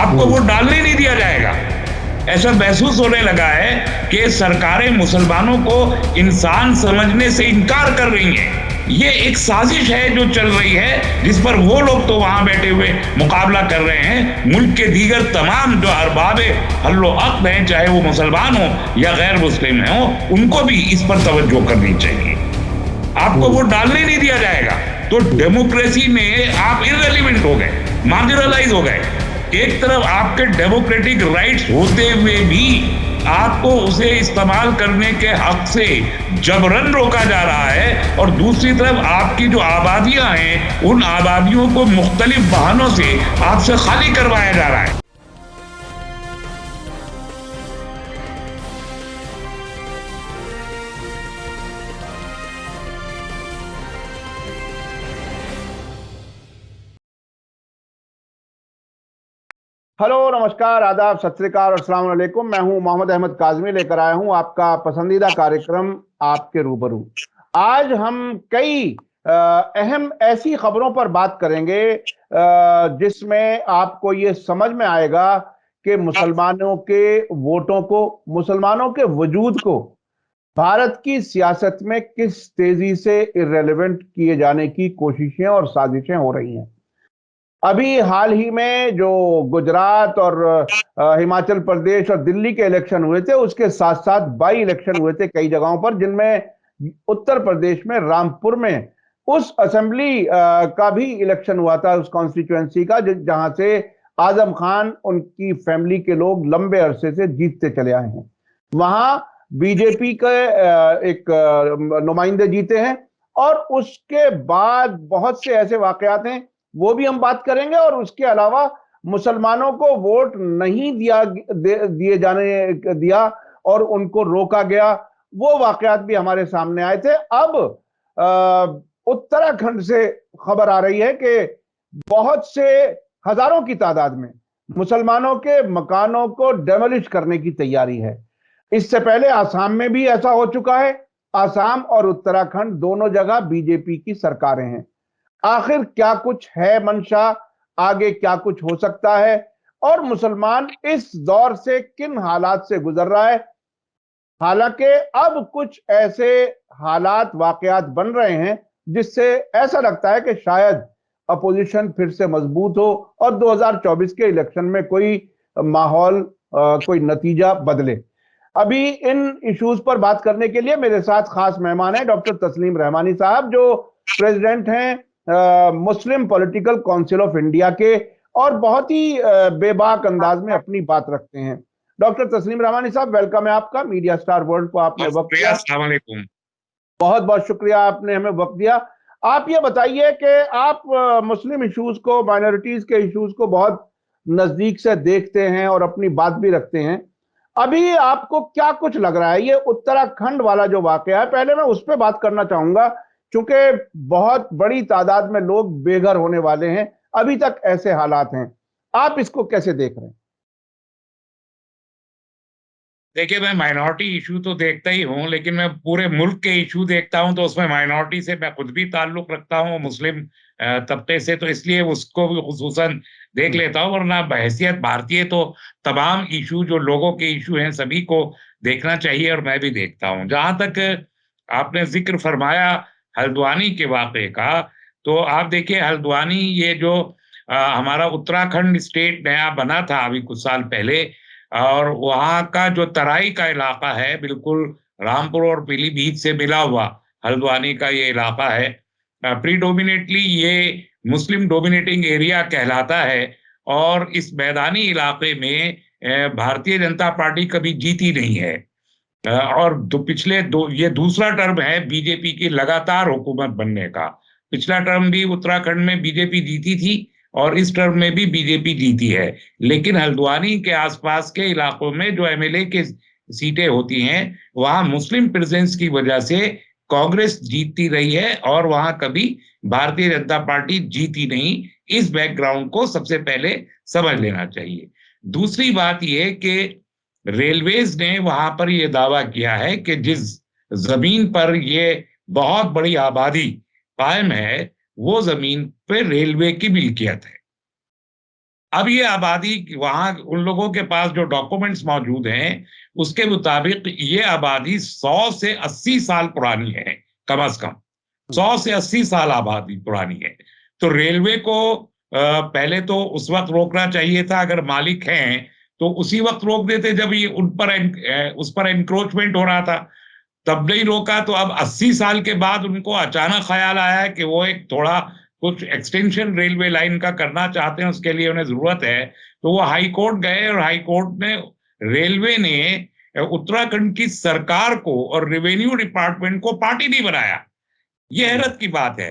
आपको वोट डालने नहीं दिया जाएगा। ऐसा महसूस होने लगा है कि सरकारें मुसलमानों को इंसान समझने से इनकार कर रही हैं। ये एक साजिश है जो चल रही है, जिस पर वो लोग तो वहां बैठे हुए मुकाबला कर रहे हैं, मुल्क के दीगर तमाम जो अरबाब हल्लो अक्द हैं, चाहे वो मुसलमान हो या गैर मुस्लिम हो, उनको भी इस पर तवज्जो करनी चाहिए। आपको वोट डालने नहीं दिया जाएगा तो डेमोक्रेसी में आप इररिलेवेंट हो गए, मार्जिनलाइज हो गए। एक तरफ आपके डेमोक्रेटिक राइट्स होते हुए भी आपको उसे इस्तेमाल करने के हक से जबरन रोका जा रहा है, और दूसरी तरफ आपकी जो आबादियां हैं उन आबादियों को मुख्तलिफ बहानों से आपसे खाली करवाया जा रहा है। हेलो, नमस्कार, आदाब, सत श्री अकाल और अस्सलाम वालेकुम। मैं हूं मोहम्मद अहमद काज़मी, लेकर आया हूं आपका पसंदीदा कार्यक्रम आपके रूबरू। आज हम कई अहम ऐसी खबरों पर बात करेंगे जिसमें आपको ये समझ में आएगा कि मुसलमानों के वोटों को, मुसलमानों के वजूद को भारत की सियासत में किस तेजी से इररिलेवेंट किए जाने की कोशिशें और साजिशें हो रही हैं। अभी हाल ही में जो गुजरात और हिमाचल प्रदेश और दिल्ली के इलेक्शन हुए थे, उसके साथ साथ बाई इलेक्शन हुए थे कई जगहों पर, जिनमें उत्तर प्रदेश में रामपुर में उस असेंबली का भी इलेक्शन हुआ था, उस कॉन्स्टिट्यूएंसी का, जहां से आजम खान, उनकी फैमिली के लोग लंबे अरसे से जीतते चले आए हैं। वहां बीजेपी के एक नुमाइंदे जीते हैं, और उसके बाद बहुत से ऐसे वाकयात हैं, वो भी हम बात करेंगे। और उसके अलावा मुसलमानों को वोट नहीं दिए जाने दिया और उनको रोका गया, वो वाकयात भी हमारे सामने आए थे। अब उत्तराखंड से खबर आ रही है कि बहुत से हजारों की तादाद में मुसलमानों के मकानों को डेमोलिश करने की तैयारी है। इससे पहले आसाम में भी ऐसा हो चुका है। आसाम और उत्तराखंड दोनों जगह बीजेपी की सरकारें हैं। आखिर क्या कुछ है मंशा, आगे क्या कुछ हो सकता है, और मुसलमान इस दौर से किन हालात से गुजर रहा है। हालांकि अब कुछ ऐसे हालात, वाकयात बन रहे हैं जिससे ऐसा लगता है कि शायद अपोजिशन फिर से मजबूत हो और 2024 के इलेक्शन में कोई माहौल, कोई नतीजा बदले। अभी इन इश्यूज पर बात करने के लिए मेरे साथ खास मेहमान है डॉक्टर तस्लीम रहमानी साहब, जो प्रेसिडेंट हैं मुस्लिम पॉलिटिकल काउंसिल ऑफ इंडिया के, और बहुत ही बेबाक अंदाज में अपनी बात रखते हैं। डॉक्टर तस्लीम रहमानी साहब, वेलकम है आपका मीडिया स्टार वर्ल्ड को। आपने वक्त दिया, अस्सलाम वालेकुम। बहुत बहुत शुक्रिया, आपने हमें वक्त दिया। आप ये बताइए कि आप मुस्लिम इश्यूज को, माइनॉरिटीज के इश्यूज को बहुत नजदीक से देखते हैं और अपनी बात भी रखते हैं। अभी आपको क्या कुछ लग रहा है, ये उत्तराखंड वाला जो वाकया है, पहले मैं उस पर बात करना चाहूंगा, क्योंकि बहुत बड़ी तादाद में लोग बेघर होने वाले हैं, अभी तक ऐसे हालात हैं। आप इसको कैसे देख रहे हैं? देखिए, मैं माइनॉरिटी इशू तो देखता ही हूँ, लेकिन मैं पूरे मुल्क के इशू देखता हूँ, तो उसमें माइनॉरिटी से मैं खुद भी ताल्लुक रखता हूँ, मुस्लिम तबके से, तो इसलिए उसको भी खुसूसन देख लेता हूँ। वरना बहैसियत भारतीय तो तमाम इशू जो लोगों के इशू हैं सभी को देखना चाहिए, और मैं भी देखता हूँ। जहां तक आपने जिक्र फरमाया हल्द्वानी के वाक़े का, तो आप देखिए हल्द्वानी, ये जो हमारा उत्तराखंड स्टेट नया बना था अभी कुछ साल पहले, और वहाँ का जो तराई का इलाका है, बिल्कुल रामपुर और पीलीभीत से मिला हुआ हल्द्वानी का ये इलाका है, प्रीडोमिनेटली ये मुस्लिम डोमिनेटिंग एरिया कहलाता है। और इस मैदानी इलाके में भारतीय जनता पार्टी कभी जीती नहीं है, और ये दूसरा टर्म है बीजेपी की लगातार हुकूमत बनने का। पिछला टर्म भी उत्तराखंड में बीजेपी जीती थी, और इस टर्म में भी बीजेपी जीती है। लेकिन हल्द्वानी के आसपास के इलाकों में जो एमएलए के सीटें होती हैं, वहां मुस्लिम प्रेजेंस की वजह से कांग्रेस जीतती रही है, और वहां कभी भारतीय जनता पार्टी जीती नहीं। इस बैकग्राउंड को सबसे पहले समझ लेना चाहिए। दूसरी बात यह कि रेलवेज ने वहां पर यह दावा किया है कि जिस जमीन पर ये बहुत बड़ी आबादी कायम है, वो जमीन पे रेलवे की मिल्कियत है। अब ये आबादी वहां उन लोगों के पास जो डॉक्यूमेंट्स मौजूद हैं उसके मुताबिक ये आबादी 100 से 80 साल पुरानी है, कम से कम 100 से 80 साल आबादी पुरानी है। तो रेलवे को पहले तो उस वक्त रोकना चाहिए था, अगर मालिक हैं तो उसी वक्त रोक देते जब ये उस पर एनक्रोचमेंट हो रहा था। तब नहीं रोका तो अब 80 साल के बाद उनको अचानक ख्याल आया है कि वो एक थोड़ा कुछ एक्सटेंशन रेलवे लाइन का करना चाहते हैं, उसके लिए उन्हें जरूरत है। तो वो हाई कोर्ट गए और हाई कोर्ट ने, रेलवे ने उत्तराखंड की सरकार को और रेवेन्यू डिपार्टमेंट को पार्टी नहीं बनाया। ये हैरत की बात है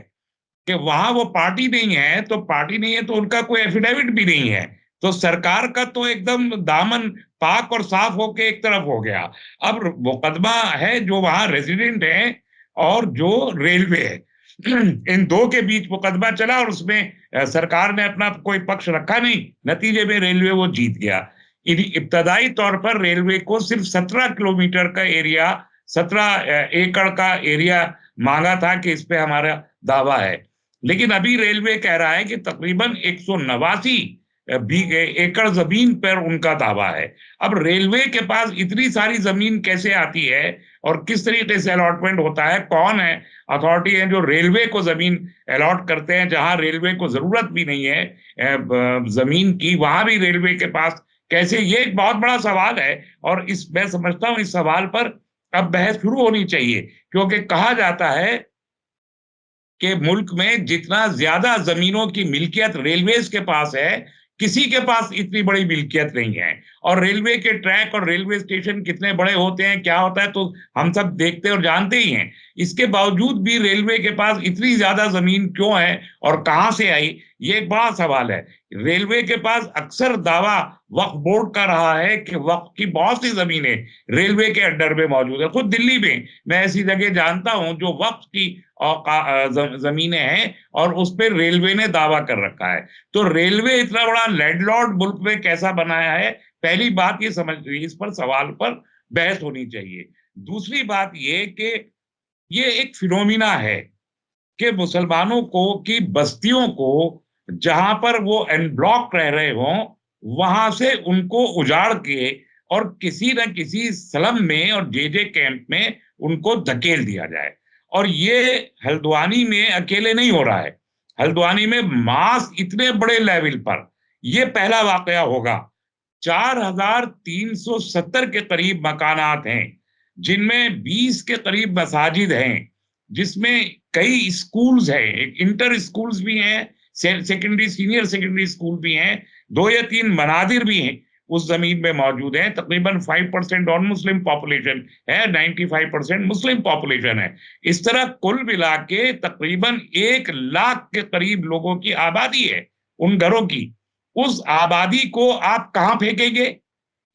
कि वहां वो पार्टी नहीं है, तो पार्टी नहीं है तो उनका कोई एफिडेविट भी नहीं है, तो सरकार का तो एकदम दामन पाक और साफ होके एक तरफ हो गया। अब मुकदमा है जो वहां रेजिडेंट है और जो रेलवे है, इन दो के बीच मुकदमा चला और उसमें सरकार ने अपना कोई पक्ष रखा नहीं, नतीजे में रेलवे वो जीत गया। इब्तदाई तौर पर रेलवे को सिर्फ 17 किलोमीटर का एरिया, 17 एकड़ का एरिया मांगा था कि इस पे हमारा दावा है, लेकिन अभी रेलवे कह रहा है कि तकरीबन 189 एकड़ जमीन पर उनका दावा है। अब रेलवे के पास इतनी सारी जमीन कैसे आती है और किस तरीके से अलॉटमेंट होता है, कौन है अथॉरिटी है जो रेलवे को जमीन अलॉट करते हैं जहां रेलवे को जरूरत भी नहीं है जमीन की, वहां भी रेलवे के पास कैसे, ये एक बहुत बड़ा सवाल है। और इस मैं समझता हूं इस सवाल पर अब बहस शुरू होनी चाहिए, क्योंकि कहा जाता है कि मुल्क में जितना ज्यादा जमीनों की मिल्कियत रेलवेज के पास है, किसी के पास इतनी बड़ी मिल्कियत नहीं है। और रेलवे के ट्रैक और रेलवे स्टेशन कितने बड़े होते हैं, क्या होता है, तो हम सब देखते और जानते ही हैं। इसके बावजूद भी रेलवे के पास इतनी ज्यादा जमीन क्यों है और कहां से आई, ये एक बड़ा सवाल है। रेलवे के पास अक्सर दावा वक्फ बोर्ड का रहा है कि वक्फ की बहुत सी जमीनें रेलवे के अंडर में मौजूद है। खुद दिल्ली में मैं ऐसी जगह जानता हूं जो वक्फ की जमीनें हैं और उस पर रेलवे ने दावा कर रखा है। तो रेलवे इतना बड़ा लैंडलॉर्ड मुल्क में कैसा बनाया है, पहली बात ये समझ, इस पर सवाल पर बहस होनी चाहिए। दूसरी बात ये कि ये एक फिनोमिना है कि मुसलमानों को की बस्तियों को जहां पर वो एनब्लॉक रह रहे हों वहां से उनको उजाड़ के और किसी न किसी स्लम में और जे कैंप में उनको धकेल दिया जाए। और ये हल्द्वानी में अकेले नहीं हो रहा है, हल्द्वानी में मास इतने बड़े लेवल पर ये पहला वाकया होगा। 4370 के करीब मकानात हैं, जिनमें 20 के करीब मसाजिद हैं, जिसमें कई स्कूल्स हैं, इंटर स्कूल्स भी हैं, सेकेंडरी सीनियर सेकेंडरी स्कूल भी हैं, 2 या 3 मनादिर भी हैं उस जमीन में मौजूद हैं। तकरीबन 5% नॉन मुस्लिम पॉपुलेशन है, 95% मुस्लिम पॉपुलेशन है। इस तरह कुल मिला के तकरीबन 1 लाख के करीब लोगों की आबादी है उन घरों की। उस आबादी को आप कहां फेंकेंगे,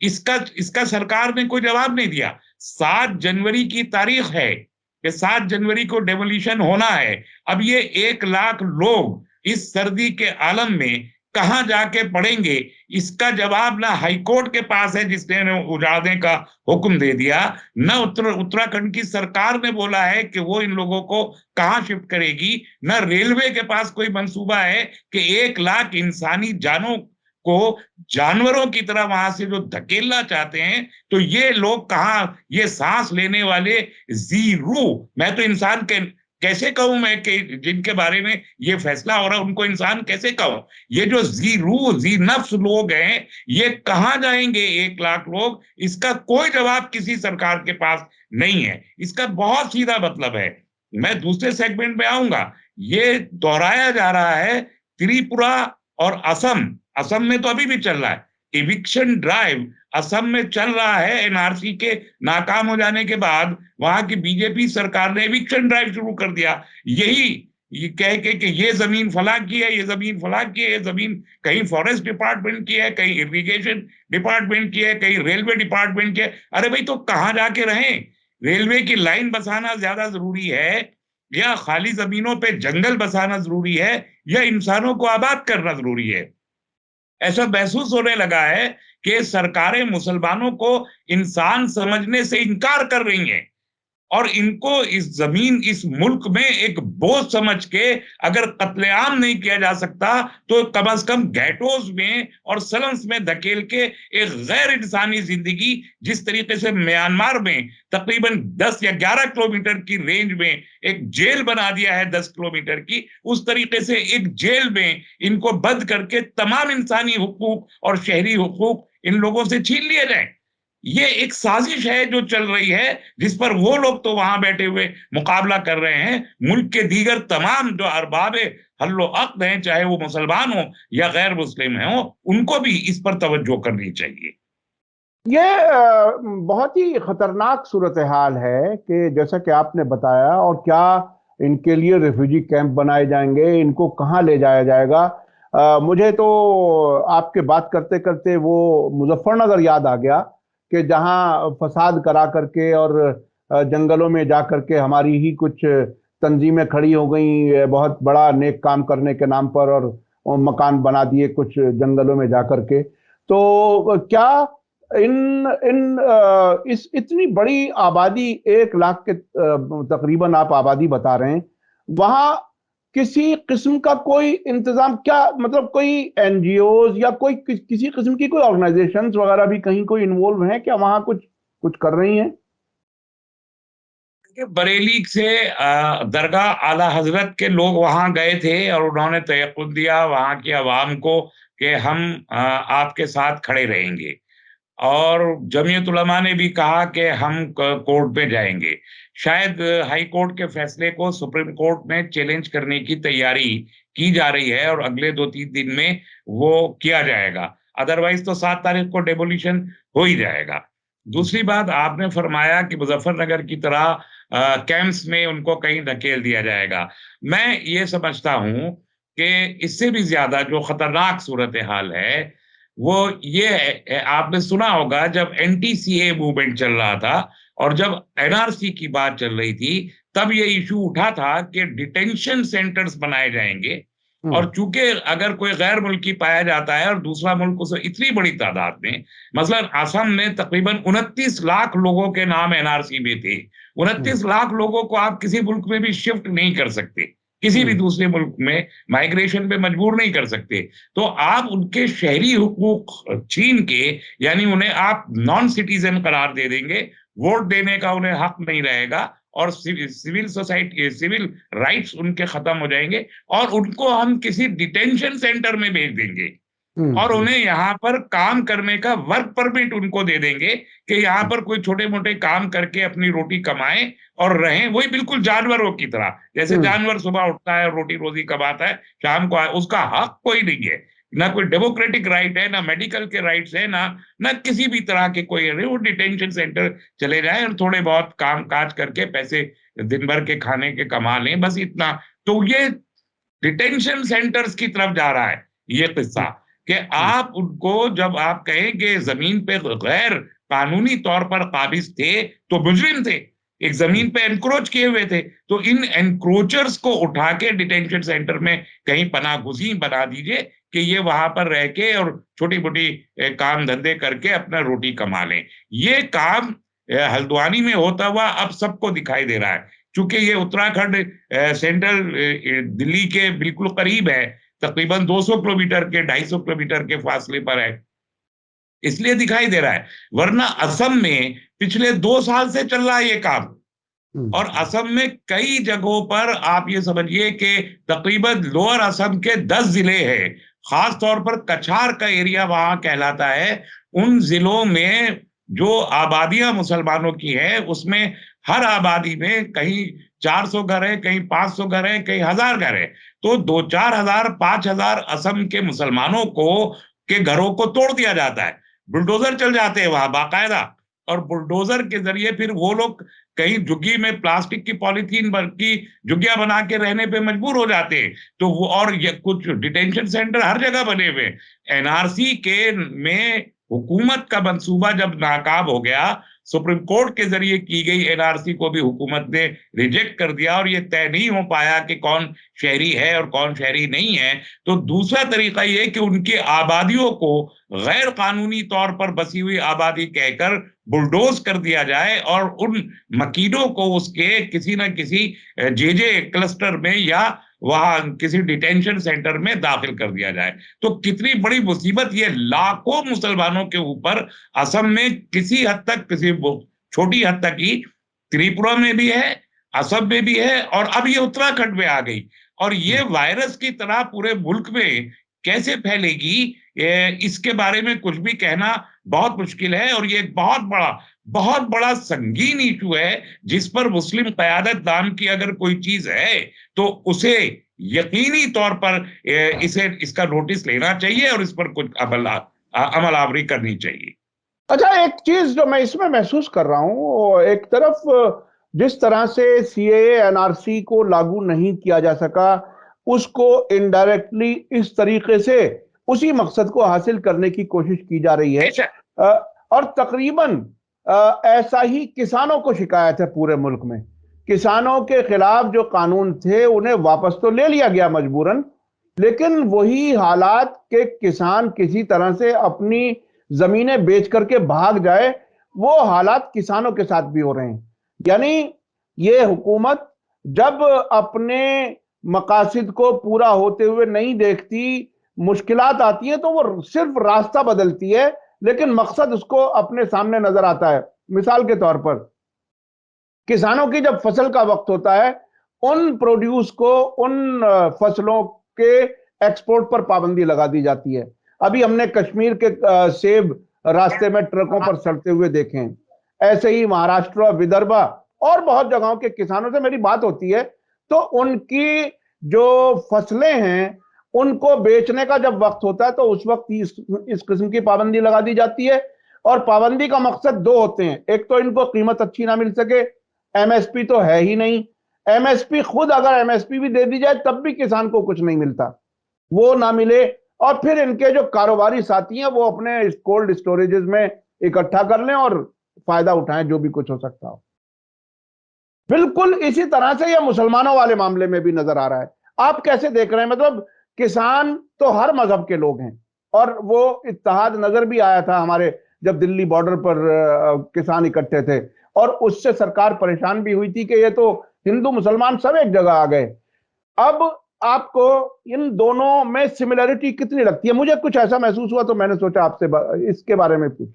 इसका इसका सरकार ने कोई जवाब नहीं दिया। 7 जनवरी की तारीख है कि 7 जनवरी को डेमोलिशन होना है। अब ये 1 लाख लोग इस सर्दी के आलम में कहां जाके पड़ेंगे, इसका जवाब ना हाईकोर्ट के पास है जिसने उजाड़ने का हुक्म दे दिया, न उत्तराखंड की सरकार ने बोला है कि वो इन लोगों को कहां शिफ्ट करेगी, न रेलवे के पास कोई मंसूबा है कि 1 लाख इंसानी जानों को जानवरों की तरह वहां से जो धकेलना चाहते हैं, तो ये लोग कहां, ये सांस लेने वाले जीरू, मैं तो इंसान के कैसे कहूं मैं कि जिनके बारे में ये फैसला हो रहा है उनको इंसान कैसे कहूं, ये जो जी नफ्स लोग हैं ये कहां जाएंगे 1 लाख लोग, इसका कोई जवाब किसी सरकार के पास नहीं है। इसका बहुत सीधा मतलब है, मैं दूसरे सेगमेंट में आऊंगा, ये दोहराया जा रहा है त्रिपुरा और असम, असम में तो अभी भी चल रहा है इविक्शन ड्राइव, असम में चल रहा है। एनआरसी के नाकाम हो जाने के बाद वहां की बीजेपी सरकार ने इविक्शन ड्राइव शुरू कर दिया, यही ये कह के कि ये जमीन फला की है, ये जमीन फला की है, ये जमीन कहीं फॉरेस्ट डिपार्टमेंट की है, कहीं इरिगेशन डिपार्टमेंट की है, कहीं रेलवे डिपार्टमेंट की है। अरे भाई तो कहां जाके रहें, रेलवे की लाइन बसाना ज्यादा जरूरी है या खाली जमीनों पे जंगल बसाना जरूरी है या इंसानों को आबाद करना जरूरी है। ऐसा महसूस होने लगा है कि सरकारें मुसलमानों को इंसान समझने से इनकार कर रही हैं और इनको इस जमीन, इस मुल्क में एक बोझ समझ के अगर कत्लेआम नहीं किया जा सकता तो कम से कम गैटोज में और सलम्स में धकेल के एक गैर इंसानी जिंदगी, जिस तरीके से म्यांमार में तकरीबन 10 या 11 किलोमीटर की रेंज में एक जेल बना दिया है 10 किलोमीटर की, उस तरीके से एक जेल में इनको बंद करके तमाम इंसानी हुकूक और शहरी हुकूक इन लोगों से छीन लिए जाए। ये एक साजिश है जो चल रही है, जिस पर वो लोग तो वहां बैठे हुए मुकाबला कर रहे हैं, मुल्क के दीगर तमाम जो अरबाब हल्लो अक्द हैं, चाहे वो मुसलमान हो या गैर मुस्लिम हो, उनको भी इस पर तवज्जो करनी चाहिए। ये बहुत ही खतरनाक सूरत हाल है कि जैसा कि आपने बताया, और क्या इनके लिए रिफ्यूजी कैंप बनाए जाएंगे, इनको कहाँ ले जाया जाएगा। मुझे तो आपके बात करते करते वो मुजफ्फरनगर याद आ गया कि जहां फसाद करा करके और जंगलों में जा करके हमारी ही कुछ तंजीमें खड़ी हो गई, बहुत बड़ा नेक काम करने के नाम पर, और मकान बना दिए कुछ जंगलों में जा करके। तो क्या इन इन इस इतनी बड़ी आबादी, 1 लाख के तकरीबन आप आबादी बता रहे हैं, वहां किसी किस्म का कोई इंतजाम, क्या मतलब कोई एनजीओज या कोई किसी किस्म की कोई ऑर्गेनाइजेशंस वगैरह भी कहीं कोई इन्वॉल्व हैं क्या, वहां कुछ कुछ कर रही हैं? बरेली से दरगाह आला हजरत के लोग वहां गए थे और उन्होंने तयक्कुन दिया वहां की आवाम को कि हम आपके साथ खड़े रहेंगे। और जमीयत उलमा ने भी कहा कि हम कोर्ट में जाएंगे। शायद हाई कोर्ट के फैसले को सुप्रीम कोर्ट में चैलेंज करने की तैयारी की जा रही है और अगले 2-3 दिन में वो किया जाएगा। अदरवाइज तो 7 तारीख को डेमोलिशन हो ही जाएगा। दूसरी बात, आपने फरमाया कि मुजफ्फरनगर की तरह कैंप्स में उनको कहीं धकेल दिया जाएगा। मैं ये समझता हूं कि इससे भी ज्यादा जो खतरनाक सूरत हाल है वो ये है, आपने सुना होगा जब एनटीसीए मूवमेंट चल रहा था और जब एनआरसी की बात चल रही थी, तब ये इशू उठा था कि डिटेंशन सेंटर्स बनाए जाएंगे। और चूंकि अगर कोई गैर मुल्की पाया जाता है और दूसरा मुल्क उसे इतनी बड़ी तादाद में, मसलन असम में तकरीबन 29 लाख लोगों के नाम एनआरसी में थे। 29 लाख लोगों को आप किसी मुल्क में भी शिफ्ट नहीं कर सकते, किसी भी दूसरे मुल्क में माइग्रेशन पे मजबूर नहीं कर सकते। तो आप उनके शहरी हुकूक छीन के, यानी उन्हें आप नॉन सिटीजन करार दे देंगे, वोट देने का उन्हें हक नहीं रहेगा और सिविल सोसाइटी, सिविल राइट्स उनके खत्म हो जाएंगे और उनको हम किसी डिटेंशन सेंटर में भेज देंगे और उन्हें यहाँ पर काम करने का वर्क परमिट उनको दे देंगे कि यहाँ पर कोई छोटे मोटे काम करके अपनी रोटी कमाएं और रहें, वही बिल्कुल जानवरों की तरह। जैसे जानवर सुबह उठता है, रोटी रोजी कमाता है, शाम को उसका हक कोई नहीं है, ना कोई डेमोक्रेटिक राइट है, ना मेडिकल के राइट्स है, ना किसी भी तरह के कोई है। वो डिटेंशन सेंटर चले जाए और थोड़े बहुत काम काज करके पैसे दिन भर के खाने के कमा लें, बस इतना। तो ये डिटेंशन सेंटर्स की तरफ जा रहा है ये किस्सा, कि आप उनको जब आप कहें कि जमीन पे गैर कानूनी तौर पर काबिज थे तो मुजरिम थे, एक जमीन पे एनक्रोच किए हुए थे, तो इन एनक्रोचर्स को उठा के डिटेंशन सेंटर में कहीं पनागुजी बना दीजिए कि ये वहां पर रह के और छोटी मोटी काम धंधे करके अपना रोटी कमा लें। ये काम हल्द्वानी में होता हुआ अब सबको दिखाई दे रहा है, चूंकि ये उत्तराखंड सेंट्रल दिल्ली के बिल्कुल करीब है, तकरीबन 200 किलोमीटर के 250 किलोमीटर के फासले पर है, इसलिए दिखाई दे रहा है। वरना असम में पिछले 2 साल से चल रहा है ये काम, और असम में कई जगहों पर आप ये समझिए कि तकरीबन लोअर असम के 10 जिले हैं, खास तौर पर कछार का एरिया वहां कहलाता है। उन जिलों में जो आबादियां मुसलमानों की है, उसमें हर आबादी में कहीं 400 घर है, कहीं 500 घर है, कहीं 1000 घर है। तो 2-4 हजार 5,000 असम के मुसलमानों को के घरों को तोड़ दिया जाता है, बुलडोजर चल जाते हैं वहां बाकायदा, और बुलडोजर के जरिए फिर वो लोग कहीं झुग्गी में प्लास्टिक की पॉलीथीन की झुग्गियां बना के रहने पे मजबूर हो जाते हैं। तो वो, और ये कुछ डिटेंशन सेंटर हर जगह बने हुए। एनआरसी के में हुकूमत का मंसूबा जब नाकाब हो गया सुप्रीम कोर्ट के जरिए की गई एनआरसी को भी हुकूमत ने रिजेक्ट कर दिया और ये तय नहीं हो पाया कि कौन शहरी है और कौन शहरी नहीं है। तो दूसरा तरीका ये कि उनकी आबादियों को गैर कानूनी तौर पर बसी हुई आबादी कहकर बुलडोज कर दिया जाए और उन मकीनों को उसके किसी न किसी जेजे क्लस्टर में या वहां किसी डिटेंशन सेंटर में दाखिल कर दिया जाए। तो कितनी बड़ी मुसीबत ये लाखों मुसलमानों के ऊपर असम में किसी हद तक, किसी छोटी हद तक ही त्रिपुरा में भी है, असम में भी है और अब ये उत्तराखंड में आ गई। और ये वायरस की तरह पूरे मुल्क में कैसे फैलेगी, इसके बारे में कुछ भी कहना बहुत मुश्किल है। और ये एक बहुत बड़ा संगीन इशू है जिस पर मुस्लिम क़यादत नाम की अगर कोई चीज है तो उसे यकीनी तौर पर इसका नोटिस लेना चाहिए और इस पर कुछ अमल आवरी करनी चाहिए। अच्छा, एक चीज जो मैं इसमें महसूस कर रहा हूं, एक तरफ जिस तरह से सीएए एनआरसी को लागू नहीं किया जा सका, उसको इनडायरेक्टली इस तरीके से उसी मकसद को हासिल करने की कोशिश की जा रही है। और तकरीबन ऐसा ही किसानों को शिकायत है पूरे मुल्क में। किसानों के खिलाफ जो कानून थे उन्हें वापस तो ले लिया गया मजबूरन, लेकिन वही हालात के किसान किसी तरह से अपनी जमीनें बेच करके भाग जाए, वो हालात किसानों के साथ भी हो रहे हैं। यानी ये हुकूमत जब अपने मकासद को पूरा होते हुए नहीं देखती, मुश्किलात आती है तो वो सिर्फ रास्ता बदलती है, लेकिन मकसद उसको अपने सामने नजर आता है। मिसाल के तौर पर किसानों की जब फसल का वक्त होता है, उन प्रोड्यूस को, उन फसलों के एक्सपोर्ट पर पाबंदी लगा दी जाती है। अभी हमने कश्मीर के सेब रास्ते में ट्रकों पर सड़ते हुए देखे हैं। ऐसे ही महाराष्ट्र, विदर्भा और बहुत जगहों के किसानों से मेरी बात होती है तो उनकी जो फसलें हैं उनको बेचने का जब वक्त होता है तो उस वक्त इस किस्म की पाबंदी लगा दी जाती है। और पाबंदी का मकसद दो होते हैं, एक तो इनको कीमत अच्छी ना मिल सके, एमएसपी तो है ही नहीं, एमएसपी खुद अगर एमएसपी भी दे दी जाए तब भी किसान को कुछ नहीं मिलता, वो ना मिले, और फिर इनके जो कारोबारी साथी हैं वो अपने कोल्ड स्टोरेजेस में इकट्ठा कर लें और फायदा उठाएं, जो भी कुछ हो सकता हो। बिल्कुल इसी तरह से यह मुसलमानों वाले मामले में भी नजर आ रहा है। आप कैसे देख रहे हैं? मतलब किसान तो हर मजहब के लोग हैं और वो इत्तेहाद नजर भी आया था हमारे, जब दिल्ली बॉर्डर पर किसान इकट्ठे थे और उससे सरकार परेशान भी हुई थी कि ये तो हिंदू मुसलमान सब एक जगह आ गए। अब आपको इन दोनों में सिमिलरिटी कितनी लगती है? मुझे कुछ ऐसा महसूस हुआ तो मैंने सोचा आपसे इसके बारे में पूछ।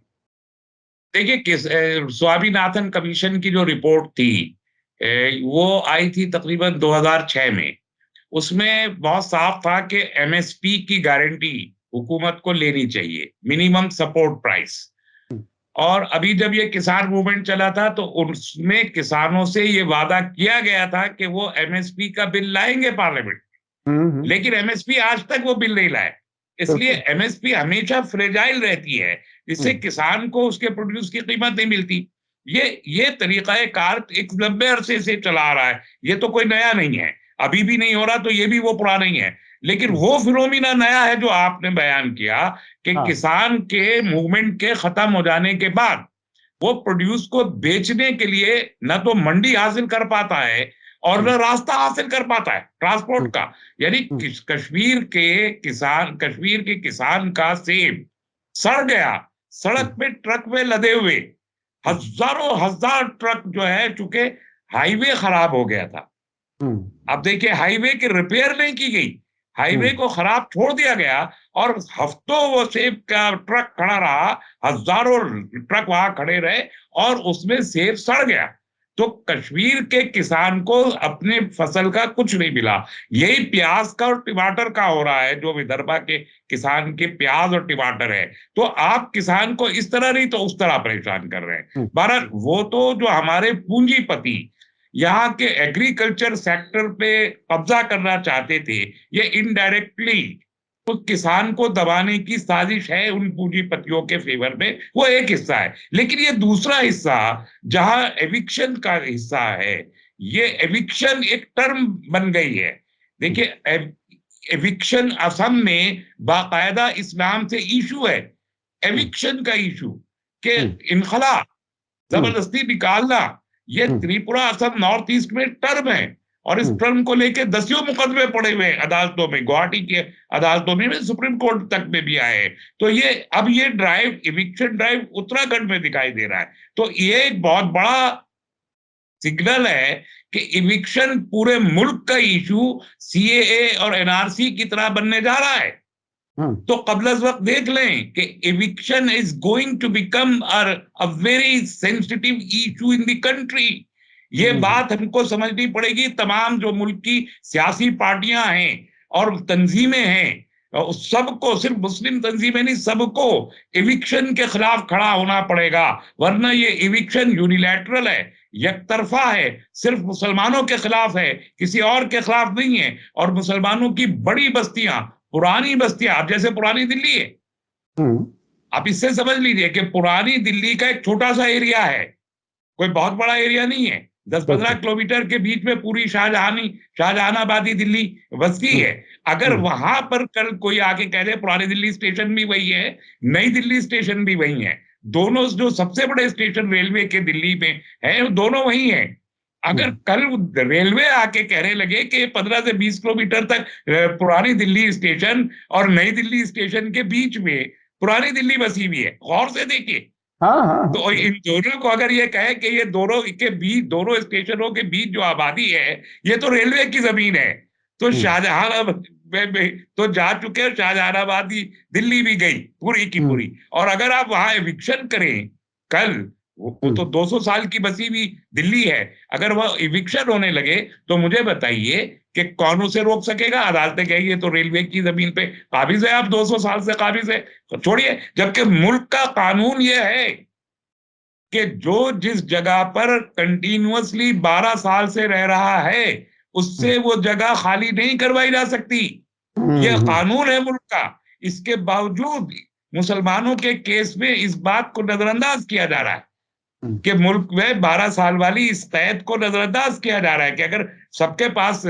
देखिए, स्वामीनाथन कमीशन की जो रिपोर्ट थी वो आई थी तकरीबन 2006 में। उसमें बहुत साफ था कि एमएसपी की गारंटी हुकूमत को लेनी चाहिए, मिनिमम सपोर्ट प्राइस। और अभी जब ये किसान मूवमेंट चला था तो उसमें किसानों से ये वादा किया गया था कि वो एमएसपी का बिल लाएंगे पार्लियामेंट, लेकिन एमएसपी आज तक वो बिल नहीं लाए। इसलिए एमएसपी हमेशा फ्रेजाइल रहती है, जिससे किसान को उसके प्रोड्यूस की कीमत नहीं मिलती। ये तरीका कार एक लंबे अरसे से चला आ रहा है, ये तो कोई नया नहीं है, अभी भी नहीं हो रहा तो ये भी वो पुराना ही है। लेकिन वो फिनोमिना नया है जो आपने बयान किया कि किसान के मूवमेंट के खत्म हो जाने के बाद वो प्रोड्यूस को बेचने के लिए न तो मंडी हासिल कर पाता है और न रास्ता हासिल कर पाता है ट्रांसपोर्ट का। यानी कश्मीर के किसान का सेब सड़ गया, सड़क पे ट्रक में लदे हुए हजारों हजार ट्रक जो है, चूंकि हाईवे खराब हो गया था। अब देखिए, हाईवे की रिपेयर नहीं की गई, हाईवे को खराब छोड़ दिया गया और हफ्तों वो सेब का ट्रक खड़ा रहा, हजारों ट्रक वहां खड़े रहे और उसमें सेब सड़ गया। तो कश्मीर के किसान को अपने फसल का कुछ नहीं मिला। यही प्याज का और टमाटर का हो रहा है, जो विदर्भा के किसान के प्याज और टमाटर है। तो आप किसान को इस तरह नहीं तो उस तरह परेशान कर रहे हैं। बहरहाल वो तो जो हमारे पूंजीपति यहाँ के एग्रीकल्चर सेक्टर पे कब्जा करना चाहते थे, ये इनडायरेक्टली तो किसान को दबाने की साजिश है उन पूंजीपतियों के फेवर में, वो एक हिस्सा है। लेकिन ये दूसरा हिस्सा जहां एविक्शन का हिस्सा है, ये एविक्शन एक टर्म बन गई है। देखिए, एविक्शन असम में बाकायदा इस्लाम से इशू है, एविक्शन का इशू के इनखला जबरदस्ती निकालना, ये त्रिपुरा असम नॉर्थ ईस्ट में टर्म है, और इस टर्म को लेके दसियों मुकदमे पड़े हुए अदालतों में, गुवाहाटी के अदालतों में, सुप्रीम कोर्ट तक में भी आए। तो ये अब ये ड्राइव, इविक्शन ड्राइव उत्तराखंड में दिखाई दे रहा है। तो ये एक बहुत बड़ा सिग्नल है कि इविक्शन पूरे मुल्क का इशू सीएए और एनआरसी की तरह बनने जा रहा है। तो कबल वक्त देख लें कि eviction is going to become a very sensitive issue in the country. ये बात हमको समझनी पड़ेगी। तमाम जो मुल्क की सियासी पार्टियां हैं और तंजीमें हैं, सबको, सिर्फ मुस्लिम तंजीमें नहीं, सबको इविक्शन के खिलाफ खड़ा होना पड़ेगा, वरना ये इविक्शन यूनिलैटरल है, यकतरफा है, सिर्फ मुसलमानों के खिलाफ है, किसी और के खिलाफ नहीं है। और मुसलमानों की बड़ी बस्तियां, पुरानी बस्तियां, अब जैसे पुरानी दिल्ली है, आप इससे समझ लीजिए कि पुरानी दिल्ली का एक छोटा सा एरिया है, कोई बहुत बड़ा एरिया नहीं है, 10-15 किलोमीटर के बीच में पूरी शाहजहानाबादी दिल्ली बस्ती है। अगर वहां पर कल कोई आके कह दे पुरानी दिल्ली स्टेशन भी वही है, नई दिल्ली स्टेशन भी वही है, दोनों जो सबसे बड़े स्टेशन रेलवे के दिल्ली में है, दोनों वही है। अगर कल रेलवे आके कहने लगे कि 15 से 20 किलोमीटर तक पुरानी दिल्ली स्टेशन और नई दिल्ली स्टेशन के बीच में पुरानी दिल्ली बसी हुई है, गौर से देखिए। तो इन दोनों को अगर ये कहे कि ये दोनों के बीच, दोनों स्टेशनों के बीच जो आबादी है, ये तो रेलवे की जमीन है, तो शाहजहां तो जा चुके, शाहजहानाबादी दिल्ली भी गई पूरी की पूरी। और अगर आप वहां एविक्शन करें कल, वो तो 200 साल की बसी हुई दिल्ली है, अगर वह इविक्शन होने लगे तो मुझे बताइए कि कौन उसे रोक सकेगा? अदालतें कहेंगी तो रेलवे की जमीन पे काबिज है, आप 200 साल से काबिज है, तो छोड़िए। जबकि मुल्क का कानून यह है कि जो जिस जगह पर कंटिन्यूअसली 12 साल से रह रहा है, उससे वो जगह खाली नहीं करवाई जा सकती। यह कानून है मुल्क का। इसके बावजूद मुसलमानों के केस में इस बात को नजरअंदाज किया जा रहा है कि मुल्क में 12 साल वाली इस कैद को नजरअंदाज किया जा रहा है कि अगर सबके पास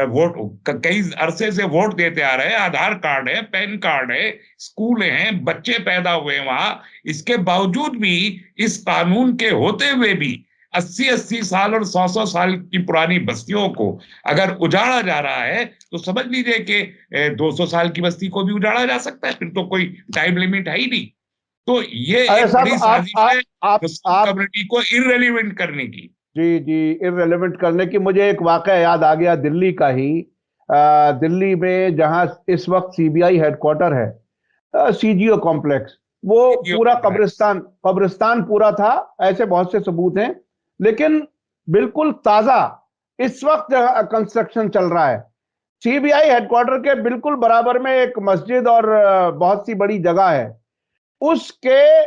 वोट, कई अरसे से वोट देते आ रहे हैं, आधार कार्ड है, पैन कार्ड है, स्कूल हैं, बच्चे पैदा हुए वहां, इसके बावजूद भी इस कानून के होते हुए भी 80-80 साल और 100-100 साल की पुरानी बस्तियों को अगर उजाड़ा जा रहा है, तो समझ लीजिए कि 200 साल की बस्ती को भी उजाड़ा जा सकता है, फिर तो कोई टाइम लिमिट है ही नहीं। तो ये एक बड़ी साजिश है कम्युनिटी को इररेलेवेंट करने की। जी जी, इररेलेवेंट करने की। मुझे एक वाकया याद आ गया दिल्ली का ही। दिल्ली में जहां इस वक्त सीबीआई हेडक्वार्टर है, सीजीओ कॉम्प्लेक्स, वो पूरा कब्रिस्तान पूरा था। ऐसे बहुत से सबूत हैं, लेकिन बिल्कुल ताजा इस वक्त कंस्ट्रक्शन चल रहा है। सीबीआई हेडक्वार्टर के बिल्कुल बराबर में एक मस्जिद और बहुत सी बड़ी जगह है। उसके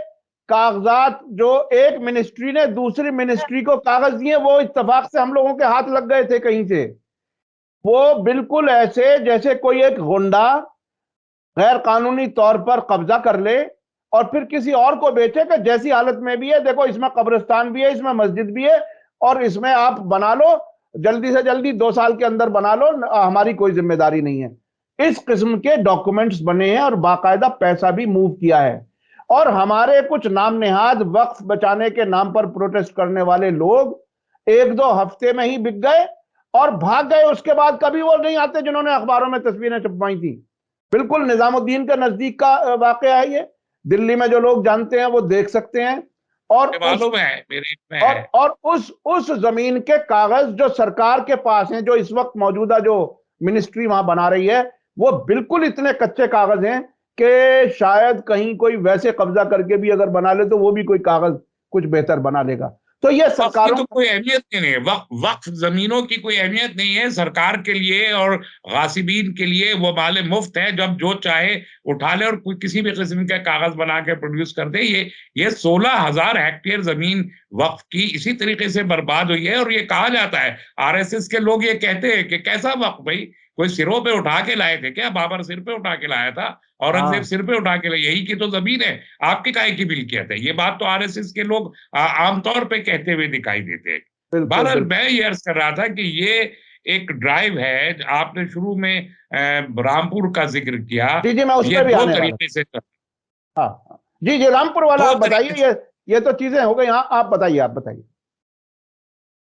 कागजात जो एक मिनिस्ट्री ने दूसरी मिनिस्ट्री को कागज दिए, वो इत्तेफाक से हम लोगों के हाथ लग गए थे कहीं से। वो बिल्कुल ऐसे जैसे कोई एक गुंडा गैर कानूनी तौर पर कब्जा कर ले और फिर किसी और को बेचे कि जैसी हालत में भी है, देखो इसमें कब्रिस्तान भी है, इसमें मस्जिद भी है, और इसमें आप बना लो, जल्दी से जल्दी 2 साल के अंदर बना लो, हमारी कोई जिम्मेदारी नहीं है। इस किस्म के डॉक्यूमेंट्स बने हैं और बाकायदा पैसा भी मूव किया है। और हमारे कुछ नाम नेहाद वक्फ बचाने के नाम पर प्रोटेस्ट करने वाले लोग 1-2 हफ्ते में ही बिक गए और भाग गए। उसके बाद कभी वो नहीं आते जिन्होंने अखबारों में तस्वीरें छपवाई थी। बिल्कुल निजामुद्दीन के नजदीक का वाकया है ये। दिल्ली में जो लोग जानते हैं वो देख सकते हैं। और उस जमीन के कागज जो सरकार के पास हैं, जो इस वक्त मौजूदा जो मिनिस्ट्री वहां बना रही है, वो बिल्कुल इतने कच्चे कागज हैं कि शायद कहीं कोई वैसे कब्जा करके भी अगर बना ले तो वो भी कोई कागज कुछ बेहतर बना लेगा। तो ये सरकारों की तो कोई अहमियत नहीं है, वक्फ जमीनों की कोई अहमियत नहीं है सरकार के लिए और गासिबीन के लिए। वो माले मुफ्त है, जब जो चाहे उठा ले और किसी भी किस्म के कागज बना के प्रोड्यूस कर दे। ये 16,000 हेक्टेयर जमीन वक्फ की इसी तरीके से बर्बाद हुई है। और ये कहा जाता है, आरएसएस के लोग ये कहते हैं कि कैसा वक्फ भाई, कोई सिरों पे उठा के लाए थे क्या? बाबर सिर पे उठा के लाया था, औरंगजेब सिर पे उठा के लाया, यही की तो जमीन है, आपकी काहे की मिल्कियत है? ये बात तो आरएसएस के लोग आमतौर पे कहते हुए दिखाई देते हैं। बहरहाल मैं ये अर्ज कर रहा था कि ये एक ड्राइव है। आपने शुरू में रामपुर का जिक्र किया। जी जी, मैं उस पर भी आने वाला। तरीके से हाँ जी जी, रामपुर वाला आप बताइए। ये तो चीजें हो गई। हाँ, आप बताइए।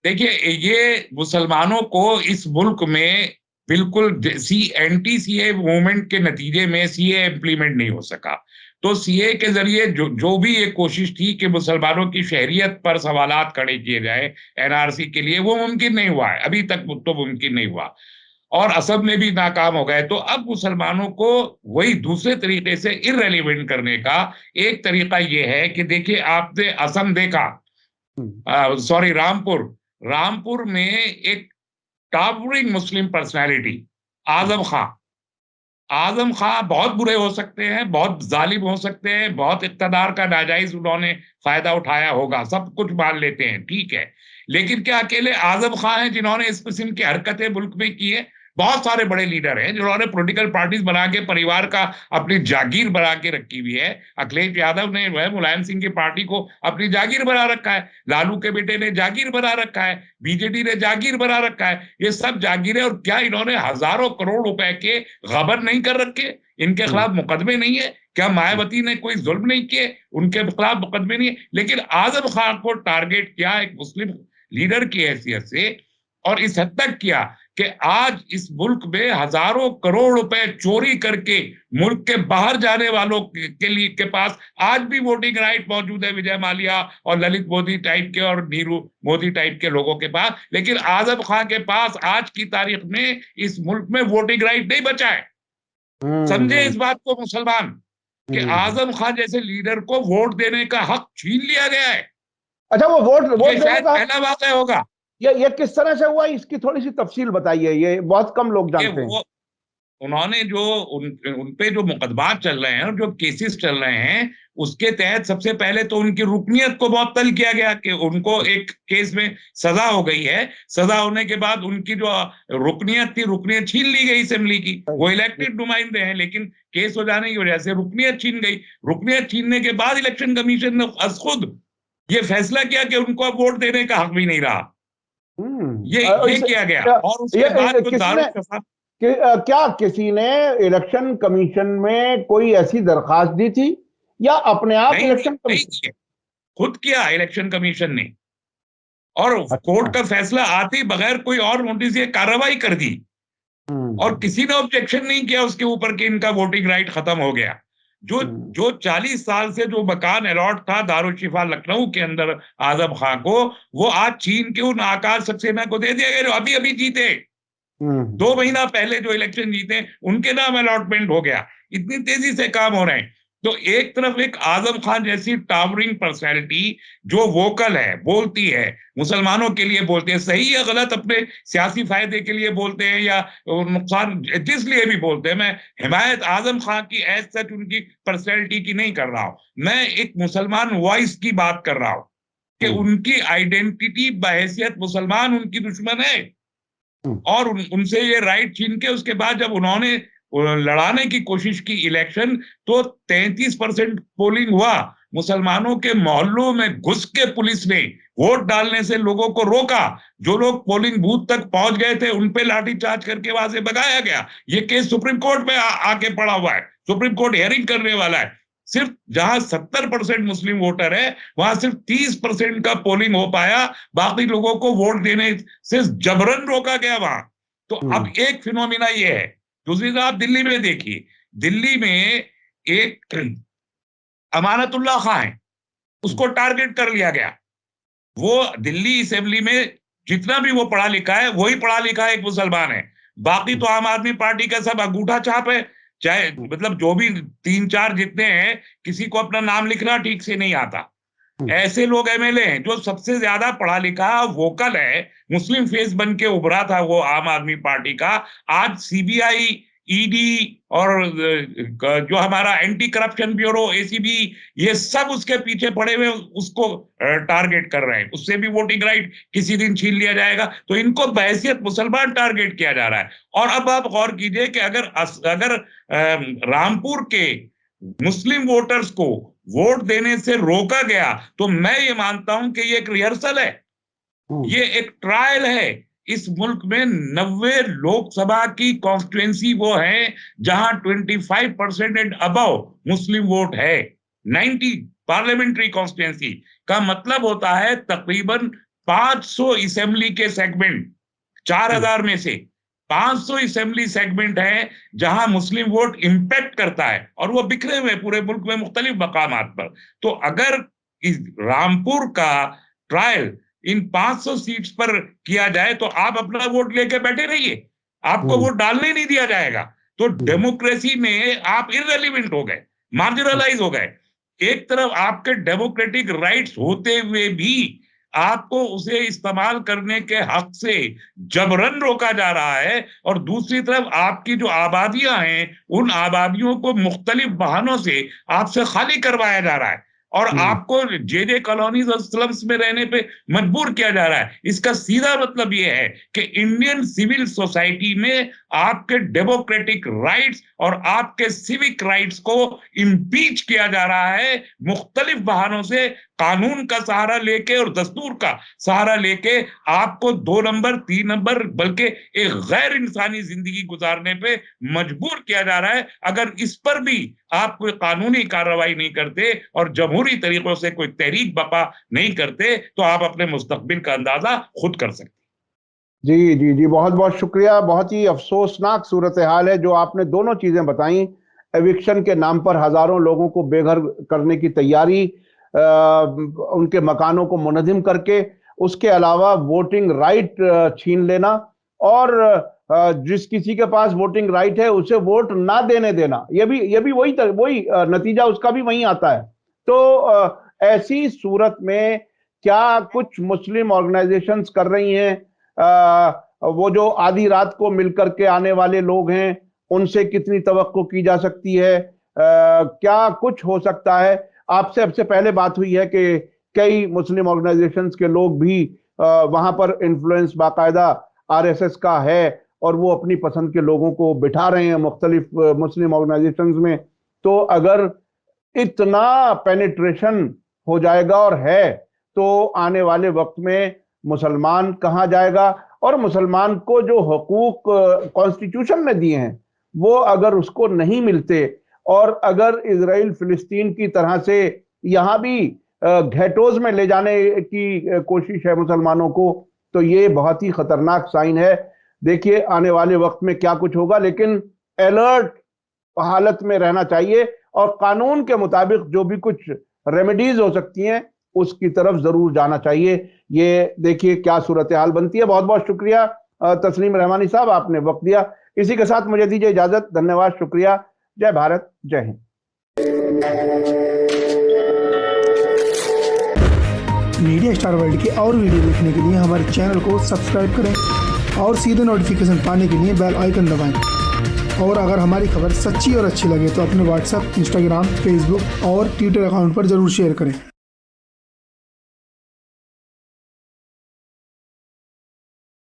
देखिए, ये मुसलमानों को इस मुल्क में बिल्कुल एंटी सीए मूवमेंट के नतीजे में सीए इम्प्लीमेंट नहीं हो सका। तो सीए के जरिए जो भी ये कोशिश थी कि मुसलमानों की शहरियत पर सवालात खड़े किए जाए एनआरसी के लिए, वो मुमकिन नहीं हुआ है, अभी तक तो मुमकिन नहीं हुआ, और असम में भी नाकाम हो गए। तो अब मुसलमानों को वही दूसरे तरीके से इररेलीवेंट करने का एक तरीका ये है कि देखिए, आपने असम देखा, सॉरी, रामपुर, रामपुर में एक टॉवरिंग मुस्लिम पर्सनालिटी आजम खां, आजम खां बहुत बुरे हो सकते हैं, बहुत जालिम हो सकते हैं, बहुत इक्तदार का नाजायज उन्होंने फायदा उठाया होगा, सब कुछ मान लेते हैं, ठीक है। लेकिन क्या अकेले आजम खां हैं जिन्होंने इस किस्म की हरकतें मुल्क में की है? बहुत सारे बड़े लीडर हैं जिन्होंने पॉलिटिकल पार्टीज बना के परिवार का अपनी जागीर बना के रखी हुई है। अखिलेश यादव ने वह मुलायम सिंह की पार्टी को अपनी जागीर बना रखा है, लालू के बेटे ने जागीर बना रखा है, बीजेडी ने जागीर बना रखा है। ये सब जागीरें, और क्या इन्होंने हजारों करोड़ रुपए के गबन नहीं कर रखे? इनके खिलाफ मुकदमे नहीं है क्या? मायावती ने कोई जुल्म नहीं किए, उनके खिलाफ मुकदमे नहीं है? लेकिन आजम खान को टारगेट किया एक मुस्लिम लीडर की हैसियत से, और इस हद तक किया कि आज इस मुल्क में हजारों करोड़ रुपए चोरी करके मुल्क के बाहर जाने वालों के लिए के पास आज भी वोटिंग राइट मौजूद है, विजय माल्या और ललित मोदी टाइप के और नीरू मोदी टाइप के लोगों के पास। लेकिन आजम खान के पास आज की तारीख में इस मुल्क में वोटिंग राइट नहीं बचा है। समझे इस बात को मुसलमान, कि आजम खान जैसे लीडर को वोट देने का हक छीन लिया गया है। अच्छा, वो वोट ये देने शायद का, पहला वाक़या होगा। ये किस तरह से हुआ, इसकी थोड़ी सी तफसील बताइए, ये बहुत कम लोग ये जानते हैं। वो उन्होंने जो उन पे जो मुकदमात चल रहे हैं और जो केसेस चल रहे हैं, उसके तहत सबसे पहले तो उनकी रुकनियत को मुअत्तल किया गया कि उनको एक केस में सजा हो गई है। सजा होने के बाद उनकी जो रुकनियत थी, रुकनियत छीन ली गई असेंबली की। वो इलेक्टेड नुमाइंदे हैं, लेकिन केस हो जाने की वजह से रुकनियत छीन गई। रुकनियत छीनने के बाद इलेक्शन कमीशन ने खुद ये फैसला किया कि उनको अब वोट देने का हक भी नहीं रहा। ये किया गया, और उसके बाद जो किसने दारुल क्या किसी ने इलेक्शन कमीशन में कोई ऐसी दरखास्त दी थी, या अपने आप नहीं इलेक्शन नहीं कमीशन? किया, खुद किया इलेक्शन कमीशन ने, और अच्छा। कोर्ट का फैसला आते ही बगैर कोई और नोटिस ये कार्रवाई कर दी, और किसी ने ऑब्जेक्शन नहीं किया उसके ऊपर कि इनका वोटिंग राइट खत्म हो गया। जो जो 40 साल से जो मकान अलॉट था दारुल शिफा लखनऊ के अंदर आजम खां को, वो आज चीन के उन आकाश सक्सेना को दे दिया गया जो अभी अभी जीते। 2 महीना पहले जो इलेक्शन जीते, उनके नाम अलॉटमेंट हो गया। इतनी तेजी से काम हो रहे हैं। तो एक तरफ एक आजम खान जैसी टावरिंग पर्सनैलिटी जो वोकल है, बोलती है, मुसलमानों के लिए बोलते हैं, सही या गलत, अपने सियासी फायदे के लिए बोलते हैं या नुकसान जिस लिए भी बोलते हैं। मैं हिमायत आजम खान की एज सच उनकी पर्सनैलिटी की नहीं कर रहा हूं, मैं एक मुसलमान वॉइस की बात कर रहा हूं कि उनकी आइडेंटिटी बहैसियत मुसलमान उनकी दुश्मन है, और उनसे ये राइट छीन के उसके बाद जब उन्होंने लड़ाने की कोशिश की इलेक्शन, तो 33% पोलिंग हुआ। मुसलमानों के मोहल्लों में घुस के पुलिस ने वोट डालने से लोगों को रोका। जो लोग पोलिंग बूथ तक पहुंच गए थे उन पे लाठीचार्ज करके वहां से भगाया गया। ये केस सुप्रीम कोर्ट में आके पड़ा हुआ है, सुप्रीम कोर्ट हियरिंग करने वाला है। सिर्फ जहां 70% मुस्लिम वोटर है, वहां सिर्फ 30% का पोलिंग हो पाया, बाकी लोगों को वोट देने से जबरन रोका गया वहां। तो अब एक फिनोमिना ये है। दूसरी तरफ आप दिल्ली में देखिए, दिल्ली में एक अमानतुल्लाह खां है, उसको टारगेट कर लिया गया। वो दिल्ली असेंबली में जितना भी वो पढ़ा लिखा है, वही पढ़ा लिखा एक मुसलमान है। बाकी तो आम आदमी पार्टी का सब अंगूठा छाप है, चाहे मतलब जो भी 3-4 जितने हैं, किसी को अपना नाम लिखना ठीक से नहीं आता। ऐसे लोग एमएलए हैं। जो सबसे ज्यादा पढ़ा लिखा वोकल है, मुस्लिम फेस बन के उभरा था वो आम आदमी पार्टी का, आज सीबीआई, ईडी और जो हमारा एंटी करप्शन ब्यूरो एसीबी, ये सब उसके पीछे पड़े हुए उसको टारगेट कर रहे हैं। उससे भी वोटिंग राइट किसी दिन छीन लिया जाएगा। तो इनको बहैसियत मुसलमान टारगेट किया जा रहा है। और अब आप गौर कीजिए कि अगर रामपुर के मुस्लिम वोटर्स को वोट देने से रोका गया, तो मैं ये मानता हूं कि ये एक रिहर्सल है, ये एक ट्रायल है। इस मुल्क में 90 लोकसभा की कॉन्स्टिट्युएंसी वो है जहां 25% एंड अबव मुस्लिम वोट है। 90 पार्लियामेंट्री कॉन्स्टिट्यूंसी का मतलब होता है तकरीबन 500 असेंबली के सेगमेंट, 4000 में से 500 असेंबली सेगमेंट है जहां मुस्लिम वोट इंपैक्ट करता है, और वो बिखरे हुए पूरे मुल्क में मुख्तलिफ मकामात पर। तो अगर इस रामपुर का ट्रायल इन 500 सीट्स पर किया जाए तो आप अपना वोट लेके बैठे रहिए, आपको वोट डालने नहीं दिया जाएगा। तो डेमोक्रेसी में आप इररिलेवेंट हो गए, मार्जिनलाइज हो गए। एक तरफ आपके डेमोक्रेटिक राइट्स होते हुए भी आपको उसे इस्तेमाल करने के हक से जबरन रोका जा रहा है, और दूसरी तरफ आपकी जो आबादियां हैं उन आबादियों को मुख्तलिफ बहानों से आपसे खाली करवाया जा रहा है, और आपको जे कॉलोनीज और स्लम्स में रहने पे मजबूर किया जा रहा है। इसका सीधा मतलब यह है कि इंडियन सिविल सोसाइटी में आपके डेमोक्रेटिक राइट्स और आपके सिविक राइट्स को इम्पीच किया जा रहा है मुख्तलिफ बहानों से, कानून का सहारा लेके और दस्तूर का सहारा लेके आपको 2 नंबर 3 नंबर बल्कि एक गैर इंसानी जिंदगी गुजारने पे मजबूर किया जा रहा है। अगर इस पर भी आप कोई कानूनी कार्रवाई नहीं करते और जमहूरी तरीकों से कोई तहरीक बपा नहीं करते तो आप अपने मुस्तकबिल का अंदाजा खुद कर सकते। जी जी जी, बहुत बहुत शुक्रिया। बहुत ही अफसोसनाक सूरत हाल है जो आपने दोनों चीजें बताई। एविक्शन के नाम पर हजारों लोगों को बेघर करने की तैयारी, उनके मकानों को मुनज़्ज़िम करके, उसके अलावा वोटिंग राइट छीन लेना, और जिस किसी के पास वोटिंग राइट है उसे वोट ना देने देना, ये भी वही नतीजा उसका भी वही आता है। तो ऐसी सूरत में क्या कुछ मुस्लिम ऑर्गेनाइजेशंस कर रही हैं? वो जो आधी रात को मिलकर के आने वाले लोग हैं उनसे कितनी तवक्को की जा सकती है? क्या कुछ हो सकता है? आपसे सबसे पहले बात हुई है कि कई मुस्लिम ऑर्गेनाइजेशंस के लोग भी वहां पर इन्फ्लुएंस बाकायदा आरएसएस का है और वो अपनी पसंद के लोगों को बिठा रहे हैं मुख्तलिफ मुस्लिम ऑर्गेनाइजेशंस में। तो अगर इतना पेनिट्रेशन हो जाएगा और है तो आने वाले वक्त में मुसलमान कहाँ जाएगा? और मुसलमान को जो हकूक कॉन्स्टिट्यूशन ने दिए हैं वो अगर उसको नहीं मिलते, और अगर इजराइल फिलिस्तीन की तरह से यहाँ भी घेटोज में ले जाने की कोशिश है मुसलमानों को, तो ये बहुत ही खतरनाक साइन है। देखिए आने वाले वक्त में क्या कुछ होगा, लेकिन अलर्ट हालत में रहना चाहिए और कानून के मुताबिक जो भी कुछ रेमेडीज हो सकती हैं उसकी तरफ जरूर जाना चाहिए। ये देखिए क्या सूरत हाल बनती है। बहुत बहुत शुक्रिया तस्लीम रहमानी साहब, आपने वक्त दिया। इसी के साथ मुझे दीजिए इजाजत। धन्यवाद, शुक्रिया। जय भारत, जय हिंद। मीडिया स्टार वर्ल्ड के और वीडियो देखने के लिए हमारे चैनल को सब्सक्राइब करें और सीधे नोटिफिकेशन पाने के लिए बेल आइकन दबाएं। और अगर हमारी खबर सच्ची और अच्छी लगे तो अपने व्हाट्सएप, इंस्टाग्राम, फेसबुक और ट्विटर अकाउंट पर जरूर शेयर करें।